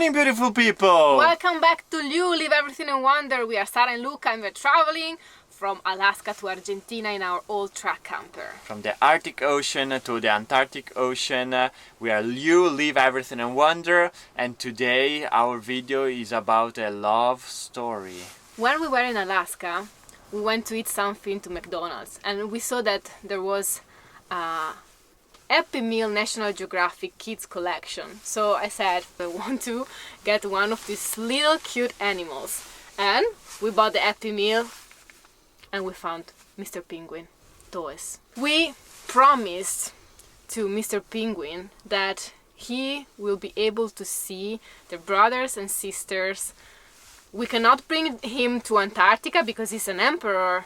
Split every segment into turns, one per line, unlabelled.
morning, beautiful people!
Welcome back to Leave Everything and Wander. We are Sara and Luca and we're traveling from Alaska to Argentina in our old track camper.
From the Arctic Ocean to the Antarctic Ocean, we are Leave Everything and Wander, and today our video is about a love story.
When we were in Alaska, we went to eat something to McDonald's and we saw that there was a Happy Meal National Geographic Kids collection. So I said, I want to get one of these little cute animals. And we bought the Happy Meal and we found Mr. Penguin toys. We promised to Mr. Penguin that he will be able to see the brothers and sisters. We cannot bring him to Antarctica because he's an emperor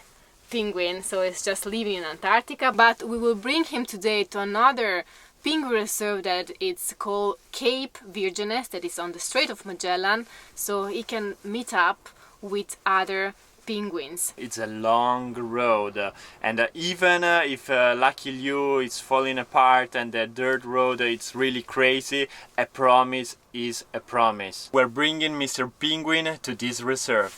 penguin, so it's just living in Antarctica, but we will bring him today to another penguin reserve that it's called Cabo Virgenes, that is on the Strait of Magellan, so he can meet up with other penguins.
It's a long road, and even if Lucky LeAw is falling apart and the dirt road it's really crazy, a promise is a promise. We're bringing Mr. Penguin to this reserve.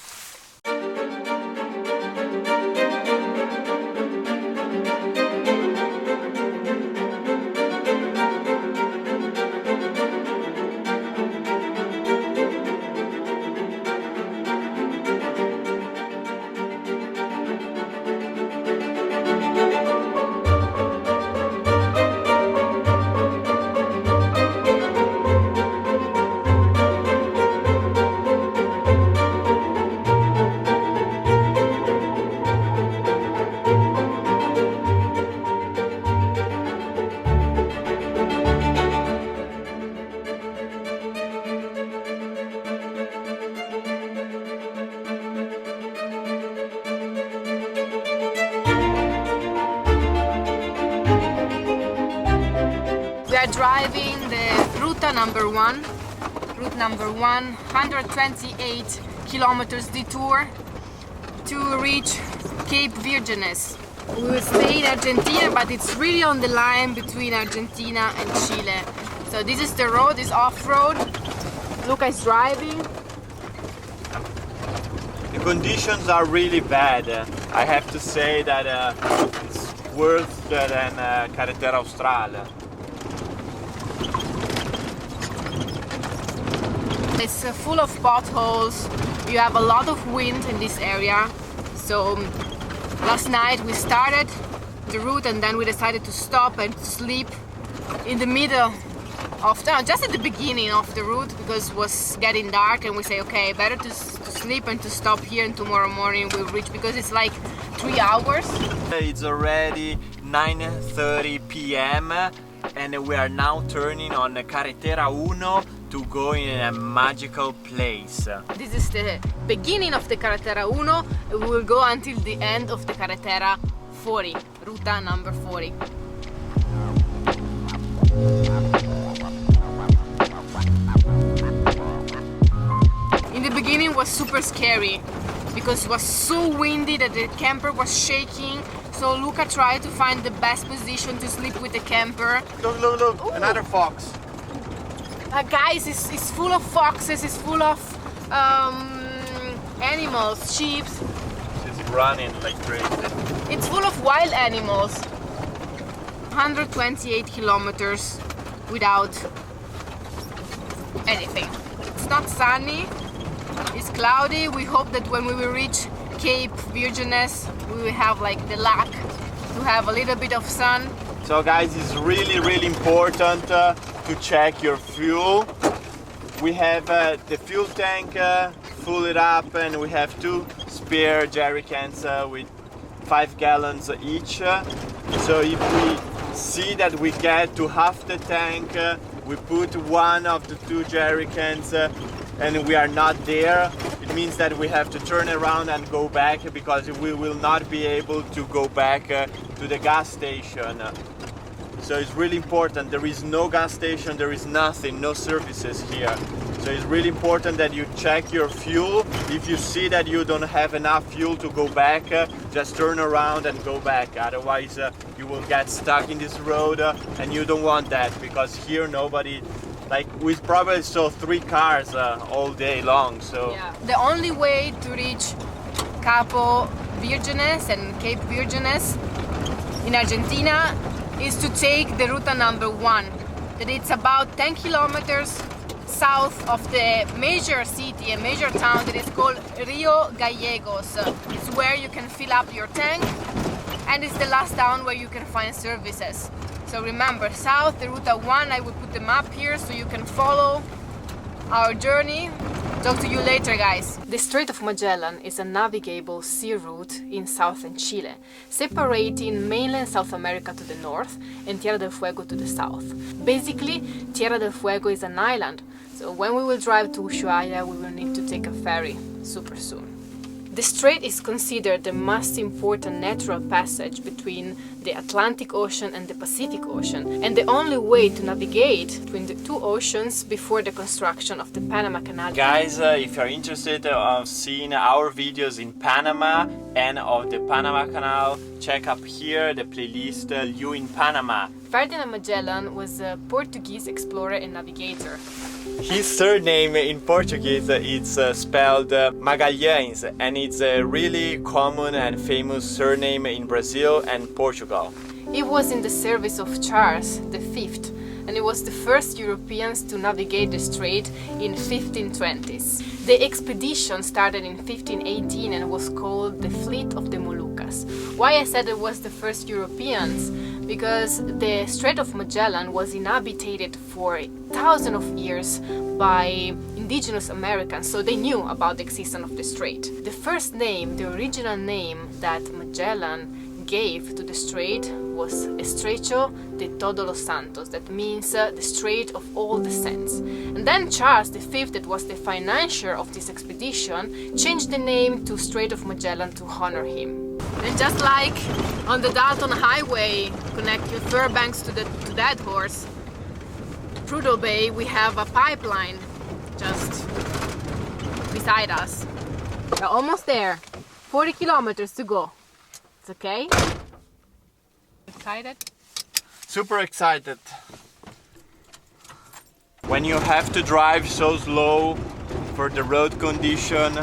We are driving the Ruta number 1, route number 128 kilometers detour to reach Cabo Virgenes. We will stay in Argentina, but it's really on the line between Argentina and Chile. So this is the road, is off-road. Luca is driving.
The conditions are really bad. I have to say that it's worse than Carretera Austral.
It's full of potholes. You have a lot of wind in this area. So last night we started the route and then we decided to stop and sleep in the middle of just at the beginning of the route because it was getting dark, and we say okay, better to sleep and to stop here, and tomorrow morning we'll reach, because it's like 3 hours.
It's already 9:30 p.m. and we are now turning on Carretera 1 to go in a magical place.
This is the beginning of the Carretera 1, and we will go until the end of the Carretera 40, Ruta number 40. In the beginning was super scary because it was so windy that the camper was shaking. So Luca tried to find the best position to sleep with the camper.
Look, look, look,
Ooh.
Another fox.
Guys, it's full of foxes, it's full of animals, sheep.
She's running like crazy.
It's full of wild animals. 128 kilometers without anything. It's not sunny, it's cloudy. We hope that when we will reach Cabo Virgenes, we will have like the luck to have a little bit of sun.
So guys, it's really important to check your fuel. We have the fuel tank full it up, and we have 2 spare jerry cans with 5 gallons each. So if we see that we get to half the tank, we put one of the 2 jerry cans and we are not there, it means that we have to turn around and go back, because we will not be able to go back to the gas station. So it's really important. There is no gas station, there is nothing, no services here. So it's really important that you check your fuel. If you see that you don't have enough fuel to go back, just turn around and go back. Otherwise you will get stuck in this road, and you don't want that, because here nobody Like we probably saw 3 cars all day long. So
yeah. The only way to reach Cabo Virgenes and Cape Virgenes in Argentina is to take the Ruta number 1. That it's about 10 kilometers south of the major city, a major town that is called Rio Gallegos. It's where you can fill up your tank, and it's the last town where you can find services. So remember, south, the Ruta 1, I will put the map here so you can follow our journey. Talk to you later, guys. The Strait of Magellan is a navigable sea route in southern Chile, separating mainland South America to the north and Tierra del Fuego to the south. Basically, Tierra del Fuego is an island, so when we will drive to Ushuaia, we will need to take a ferry super soon. The strait is considered the most important natural passage between the Atlantic Ocean and the Pacific Ocean, and the only way to navigate between the two oceans before the construction of the Panama Canal.
Guys, if you're interested in seeing our videos in Panama and of the Panama Canal, check up here the playlist You in Panama.
Ferdinand Magellan was a Portuguese explorer and navigator.
His surname in Portuguese is spelled Magellanic, and it's a really common and famous surname in Brazil and Portugal.
He was in the service of Charles V, and he was the first Europeans to navigate the strait in 1520s. The expedition started in 1518 and was called the Fleet of the Moluccas. Why I said it was the first Europeans? Because the Strait of Magellan was inhabited for thousands of years by indigenous Americans, so they knew about the existence of the strait. The first name, the original name that Magellan gave to the strait was Estrecho de Todos los Santos, that means the Strait of All the Saints. And then Charles V, that was the financier of this expedition, changed the name to Strait of Magellan to honor him. And just like on the Dalton Highway connecting Fairbanks to Dead Horse, Prudhoe Bay, we have a pipeline just beside us. We're almost there. 40 kilometers to go. It's okay? Excited?
Super excited. When you have to drive so slow for the road condition,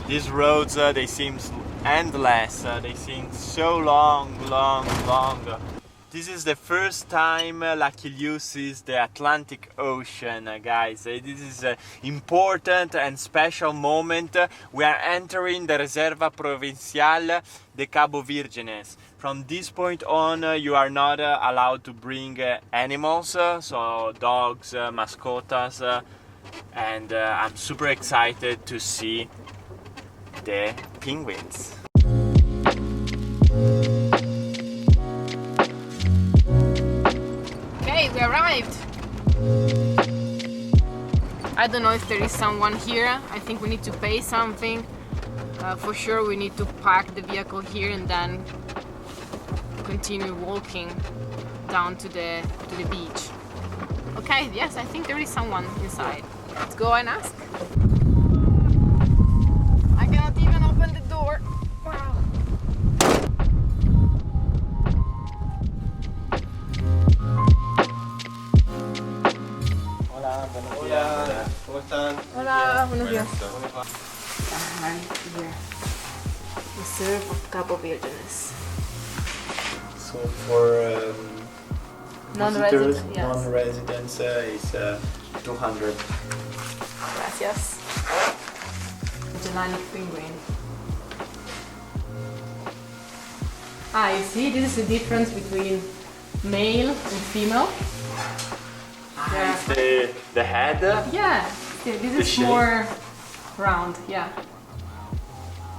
these roads they seem endless. They seem so long. This is the first time Lucky LeAw sees the Atlantic Ocean, guys. This is an important and special moment. We are entering the Reserva Provincial de Cabo Virgenes. From this point on, you are not allowed to bring animals, so dogs, mascotas, and I'm super excited to see the penguins.
Okay, we arrived. I don't know if there is someone here. I think we need to pay something. For sure we need to park the vehicle here and then continue walking down to the beach. Okay, yes, I think there is someone inside. Let's go and ask. I cannot even open the door. Wow.
Hola, buenos días. ¿Cómo están?
Hola, buenos días. Here. Reserve of Cabo Virgenes.
So for
Non-resident, yes.
non-residents is 200.
Gracias. Magellanic penguin. Ah, you see, this is the difference between male and female.
It's the head.
Yeah, this is
shape.
more round, yeah.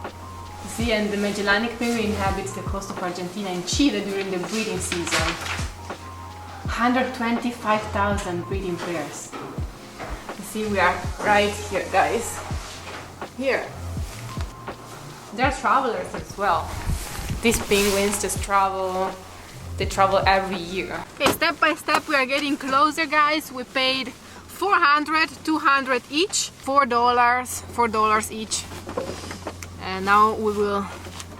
You see, and the Magellanic penguin inhabits the coast of Argentina and Chile during the breeding season. 125,000 breeding pairs. You see, we are right here, guys. Here. They're travelers as well. These penguins just travel. They travel every year. Okay, step by step we are getting closer, guys. We paid 400, 200 each, $4 each. And now we will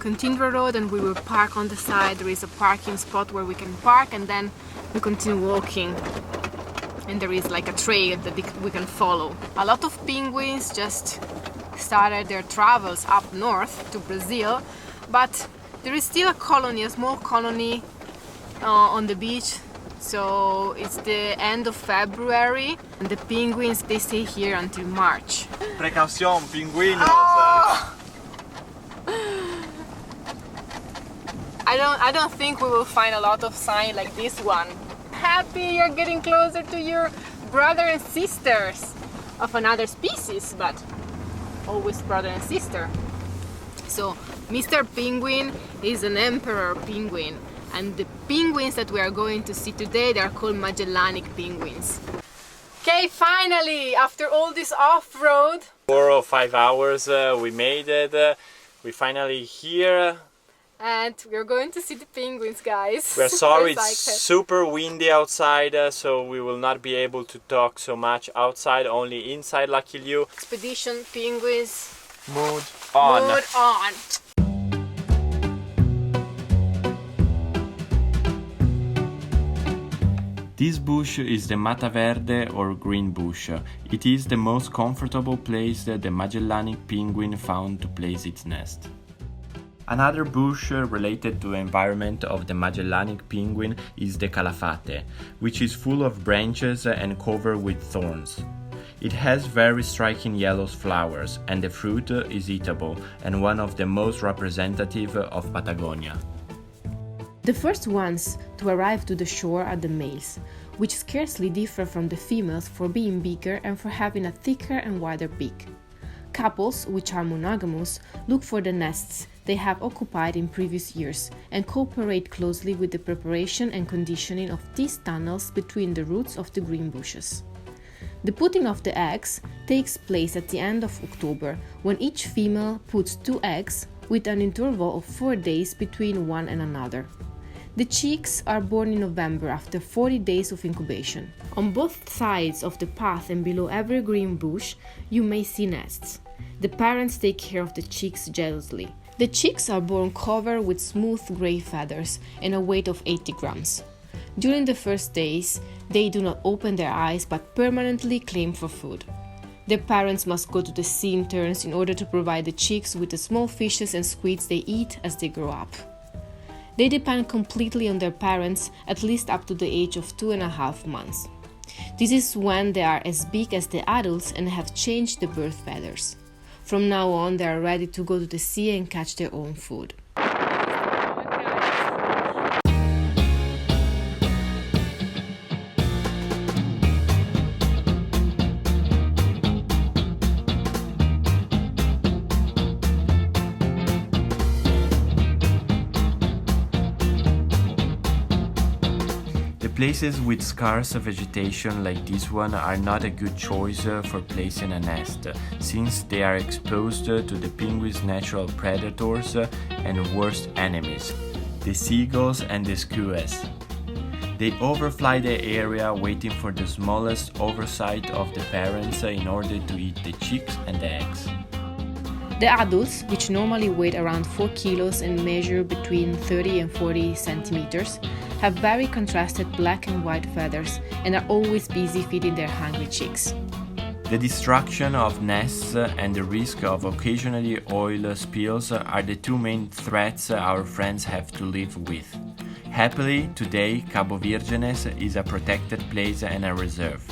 continue the road and we will park on the side. There is a parking spot where we can park and then we continue walking and there is like a trail that we can follow. A lot of penguins just started their travels up north to Brazil, but there is still a colony, a small colony on the beach. So it's the end of February and the penguins, they stay here until March.
Precaución, pingüinos!
Oh! I don't think we will find a lot of sign like this one. Happy you're getting closer to your brother and sisters of another species, but always brother and sister. So Mr. Penguin is an emperor penguin, and the penguins that we are going to see today, they are called Magellanic penguins. Okay, finally, after all this off-road,
4 or 5 hours we made it. We finally here.
and we're going to see the penguins, guys.
We're sorry,
Excited.
it's super windy outside, so we will not be able to talk so much outside, only inside Lucky LeAw.
Expedition penguins.
Mood on!
Mood on!
This bush is the Mata Verde or green bush. It is the most comfortable place the Magellanic penguin found to place its nest. Another bush related to the environment of the Magellanic penguin is the Calafate, which is full of branches and covered with thorns. It has very striking yellow flowers, and the fruit is eatable and one of the most representative of Patagonia.
The first ones to arrive to the shore are the males, which scarcely differ from the females for being bigger and for having a thicker and wider beak. Couples, which are monogamous, look for the nests they have occupied in previous years and cooperate closely with the preparation and conditioning of these tunnels between the roots of the green bushes. The putting of the eggs takes place at the end of October, when each female puts 2 eggs with an interval of 4 days between one and another. The chicks are born in November after 40 days of incubation. On both sides of the path and below every green bush, you may see nests. The parents take care of the chicks jealously. The chicks are born covered with smooth gray feathers and a weight of 80 grams. During the first days, they do not open their eyes but permanently claim for food. Their parents must go to the sea in turns in order to provide the chicks with the small fishes and squids they eat as they grow up. They depend completely on their parents, at least up to the age of 2.5 months. This is when they are as big as the adults and have changed the birth feathers. From now on, they are ready to go to the sea and catch their own food.
Places with scarce vegetation like this one are not a good choice for placing a nest, since they are exposed to the penguin's natural predators and worst enemies, the seagulls and the skuas. They overfly the area waiting for the smallest oversight of the parents in order to eat the chicks and the eggs.
The adults, which normally weigh around 4 kilos and measure between 30 and 40 centimeters, have very contrasted black and white feathers and are always busy feeding their hungry chicks.
The destruction of nests and the risk of occasionally oil spills are the 2 main threats our friends have to live with. Happily, today Cabo Virgenes is a protected place and a reserve.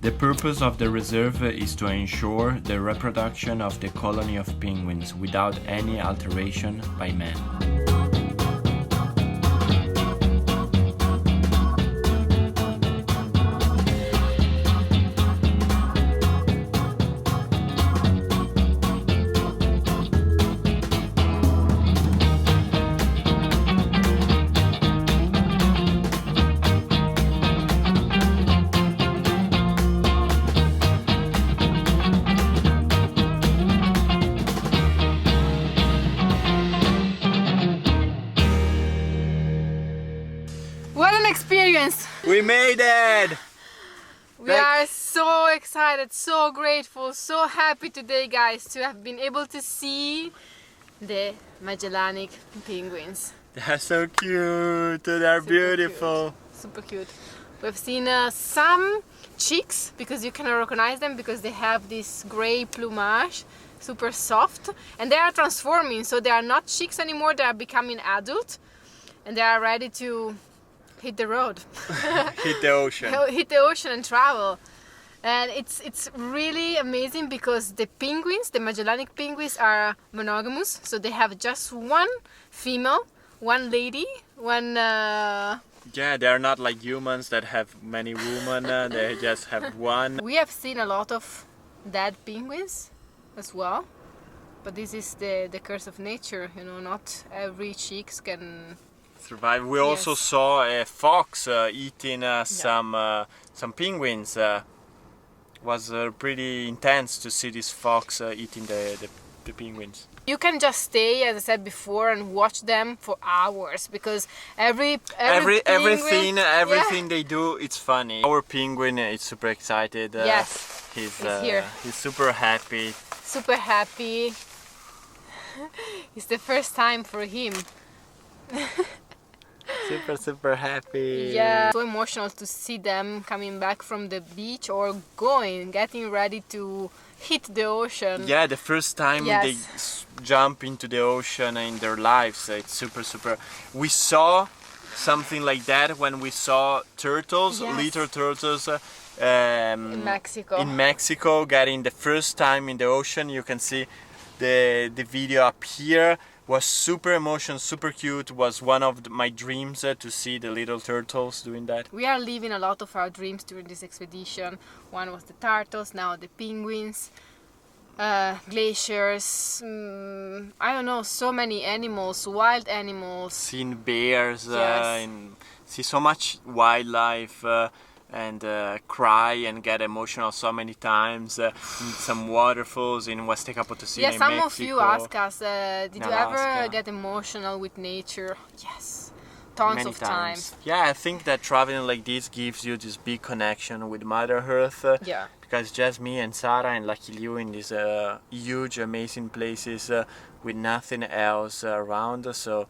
The purpose of the reserve is to ensure the reproduction of the colony of penguins without any alteration by man.
What an experience!
We made it!
We are so excited, so grateful, so happy today, guys, to have been able to see the Magellanic penguins.
They're so cute, they're
Super
beautiful.
cute. Super cute. We've seen some chicks, because you cannot recognize them because they have this gray plumage, super soft, and they are transforming, so they are not chicks anymore, they are becoming adult and they are ready to hit the road.
Hit the ocean.
Hit the ocean and travel. And it's really amazing because the penguins, the Magellanic penguins, are monogamous, so they have just one female, one lady, one
Yeah, they're not like humans that have many women, they just have one.
We have seen a lot of dead penguins as well, but this is the curse of nature, you know, not every chicks can
survive. We also saw a fox eating some penguins. Was pretty intense to see this fox eating the penguins.
You can just stay, as I said before, and watch them for hours because everything
they do, it's funny. Our penguin is super excited.
Yes,
he's
here.
He's super happy.
Super happy. It's the first time for him.
Super happy.
Yeah, so emotional to see them coming back from the beach or getting ready to hit the ocean.
Yeah, the first time they jump into the ocean in their lives, it's super. We saw something like that when we saw turtles, little turtles
in Mexico.
In Mexico, getting the first time in the ocean. You can see the video up here. Was super emotional, super cute. Was one of my dreams to see the little turtles doing that.
We are living a lot of our dreams during this expedition. One was the turtles, now the penguins, glaciers, I don't know, so many animals, wild animals.
Seen bears, and see so much wildlife. And cry and get emotional so many times. Some waterfalls in Huasteca Potosí, in
some
Mexico.
of you ask us, did you
Alaska.
ever get emotional with nature? Yes, tons
Many
of times.
Yeah, I think that traveling like this gives you this big connection with Mother Earth.
Yeah.
Because just me and Sara and Lucky LeAw in these huge, amazing places with nothing else around. So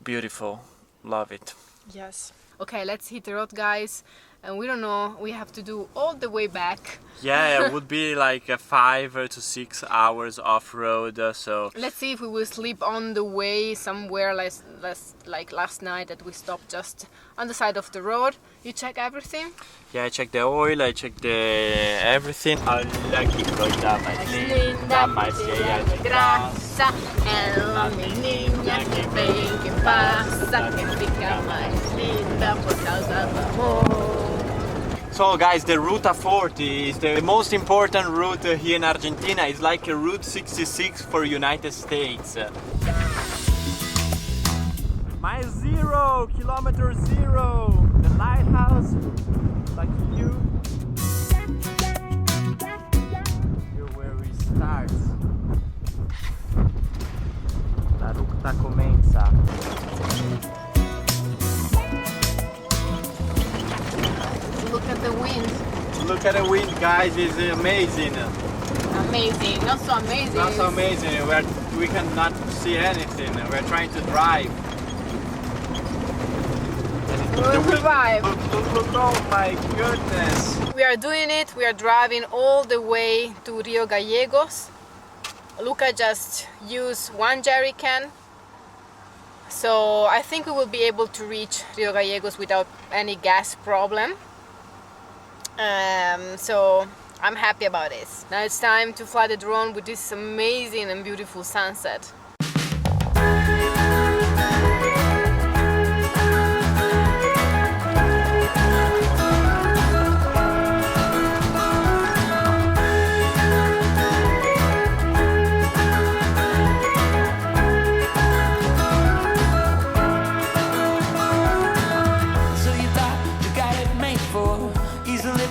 beautiful, love it.
Yes. Okay, let's hit the road, guys. And we don't know, we have to do all the way back.
Yeah, it would be like 5 to 6 hours off-road, so...
Let's see if we will sleep on the way somewhere, like last night that we stopped just on the side of the road. You check everything?
Yeah, I checked the oil, I checked the everything. Lucky LeAw, más linda, más llena de grasa.
Es mi niña que ven que pasa, que fica más linda por causa do amor.
So guys, the Ruta 40 is the most important route here in Argentina. It's like a Route 66 for United States. Mile 0, kilometer 0. The lighthouse, like you. Here where we start. La ruta comienza.
Look at the wind.
Look at the wind, guys, it's amazing.
Amazing, not so amazing.
Not so amazing, we cannot see anything. We're trying to drive.
We will survive.
Look, oh my goodness.
We are doing it, we are driving all the way to Rio Gallegos. Luca just used 1 jerry can. So I think we will be able to reach Rio Gallegos without any gas problem. So I'm happy about this. Now it's time to fly the drone with this amazing and beautiful sunset.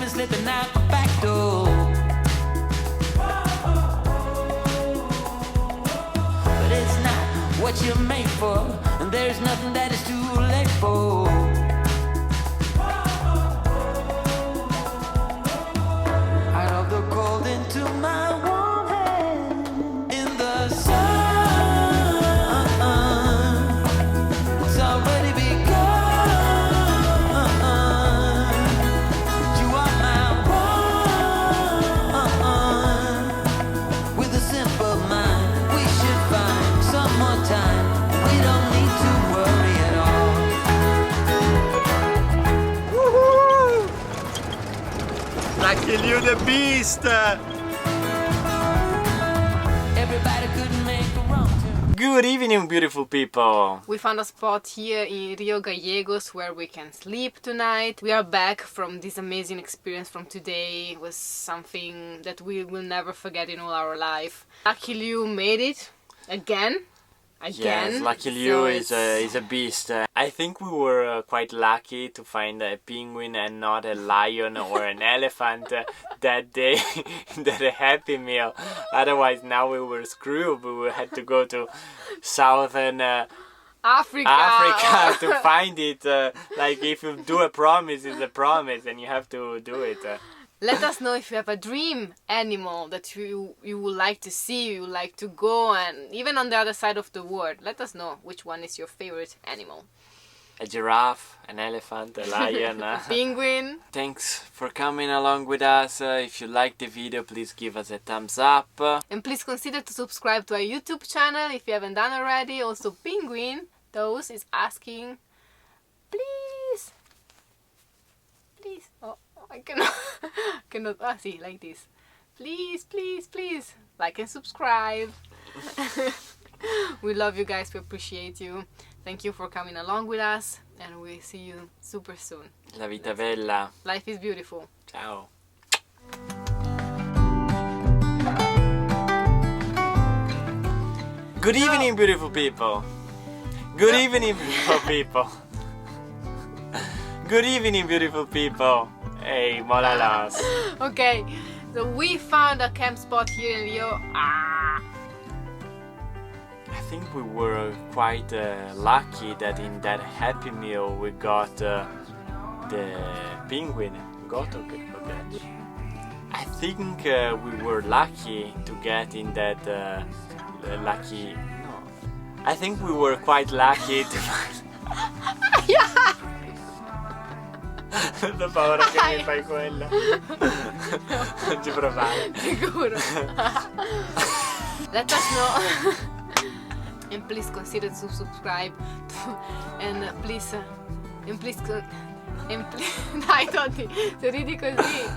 Slipping out the back door. But it's not what you're made for, and there's nothing that is too late for. Out of the cold into my warm hand, in the sun, it's already begun.
the beast!
Everybody couldn't make a wrong turn.
Good evening, beautiful people!
We found a spot here in Rio Gallegos where we can sleep tonight. We are back from this amazing experience from today. It was something that we will never forget in all our life. Lucky LeAw made it again.
Yes, Lucky LeAw is a beast. I think we were quite lucky to find a penguin and not a lion or an elephant that day in that Happy Meal. Otherwise, now we were screwed. We had to go to southern Africa to find it. Like, if you do a promise, it's a promise, and you have to do it.
Let us know if you have a dream animal that you would like to see, you would like to go, and even on the other side of the world. Let us know which one is your favorite animal.
A giraffe, an elephant, a lion.
Penguin.
Thanks for coming along with us. If you liked the video, please give us a thumbs up.
And please consider to subscribe to our YouTube channel if you haven't done already. Also, Penguin, those is asking, please. Oh, I cannot, see, like this. Please, like and subscribe. We love you guys, we appreciate you. Thank you for coming along with us, and we'll see you super soon.
La vita bella.
Life is beautiful.
Ciao. Good evening, beautiful people. Good evening, beautiful people. Good evening, beautiful people. Hey, molalas.
Okay, so we found a camp spot here in Rio.
I think we were quite lucky that in that Happy Meal we got the penguin. Got or get? I think we were lucky to get in that lucky. No, I think we were quite lucky to find.
Yeah.
Ho paura che mi fai quella. Non ci provare.
Sicuro. Let us know. And please consider to subscribe. And please. Dai Totti, se ridi così.